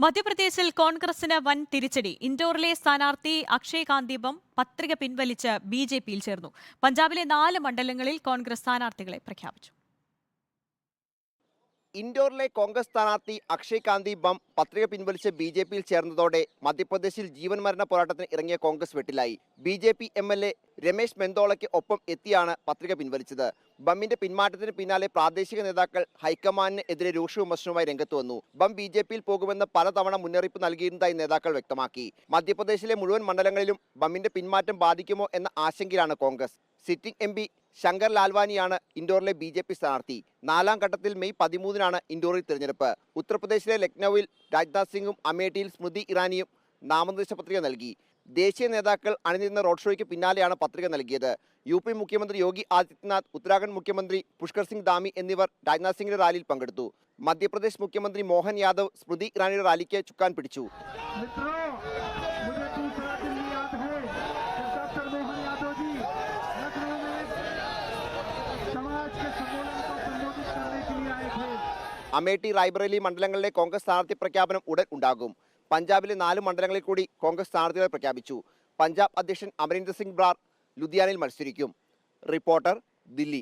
മധ്യപ്രദേശിൽ കോൺഗ്രസിന് വൻ തിരിച്ചടി. ഇൻഡോറിലെ സ്ഥാനാർത്ഥി അക്ഷയ് കാന്തിബം പത്രിക പിൻവലിച്ച് ബിജെപിയിൽ ചേർന്നു. പഞ്ചാബിലെ 4 മണ്ഡലങ്ങളിൽ കോൺഗ്രസ് സ്ഥാനാർത്ഥികളെ പ്രഖ്യാപിച്ചു. ഇൻഡോറിലെ കോൺഗ്രസ് സ്ഥാനാർത്ഥി അക്ഷയ് കാന്തി ബം പത്രിക പിൻവലിച്ച് ബിജെപിയിൽ ചേർന്നതോടെ മധ്യപ്രദേശിൽ ജീവൻ മരണ പോരാട്ടത്തിന് ഇറങ്ങിയ കോൺഗ്രസ് വെട്ടിലായി. ബിജെപി എംഎൽഎ രമേശ് മെന്തോളയ്ക്ക് ഒപ്പം എത്തിയാണ് പത്രിക പിൻവലിച്ചത്. ബമ്മിന്റെ പിന്മാറ്റത്തിന് പിന്നാലെ പ്രാദേശിക നേതാക്കൾ ഹൈക്കമാൻഡിന് എതിരെ രൂക്ഷ വിമർശനവുമായി രംഗത്ത് വന്നു. ബം ബിജെപിയിൽ പോകുമെന്ന് പലതവണ മുന്നറിയിപ്പ് നൽകിയിരുന്നതായി നേതാക്കൾ വ്യക്തമാക്കി. മധ്യപ്രദേശിലെ മുഴുവൻ മണ്ഡലങ്ങളിലും ബമ്മിന്റെ പിന്മാറ്റം ബാധിക്കുമോ എന്ന ആശങ്കയിലാണ് Congress. Sitting M P Shankar ലാൽവാനിയാണ് ഇൻഡോറിലെ ബിജെപി സ്ഥാനാർത്ഥി. 4ാം ഘട്ടത്തിൽ മെയ് 13-നാണ് ഇൻഡോറിൽ തിരഞ്ഞെടുപ്പ്. ഉത്തർപ്രദേശിലെ ലക്നൌവിൽ രാജ്നാഥ് സിംഗും അമേഠിയിൽ സ്മൃതി ഇറാനിയും നാമനിർദ്ദേശ പത്രിക നൽകി. ദേശീയ നേതാക്കൾ അണിനിരുന്ന റോഡ് ഷോയ്ക്ക് പിന്നാലെയാണ് പത്രിക നൽകിയത്. യു.പി. മുഖ്യമന്ത്രി യോഗി ആദിത്യനാഥ്, ഉത്തരാഖണ്ഡ് മുഖ്യമന്ത്രി പുഷ്കർ സിംഗ് ധാമി എന്നിവർ രാജ്നാഥ് സിംഗിന്റെ റാലിയിൽ പങ്കെടുത്തു. മധ്യപ്രദേശ് മുഖ്യമന്ത്രി മോഹൻ യാദവ് സ്മൃതി ഇറാനിയുടെ റാലിക്ക് ചുക്കാൻ പിടിച്ചു. അമേഠി, റായ്ബറേലി മണ്ഡലങ്ങളിലെ കോൺഗ്രസ് സ്ഥാനാർത്ഥി പ്രഖ്യാപനം ഉടൻ ഉണ്ടാകും. പഞ്ചാബിലെ 4 മണ്ഡലങ്ങളിൽ കൂടി കോൺഗ്രസ് സ്ഥാനാർത്ഥികളെ പ്രഖ്യാപിച്ചു. പഞ്ചാബ് അധ്യക്ഷൻ അമരീന്ദർ സിംഗ് ബ്രാർ ലുധിയാനയിൽ മത്സരിക്കും. റിപ്പോർട്ടർ, ദില്ലി.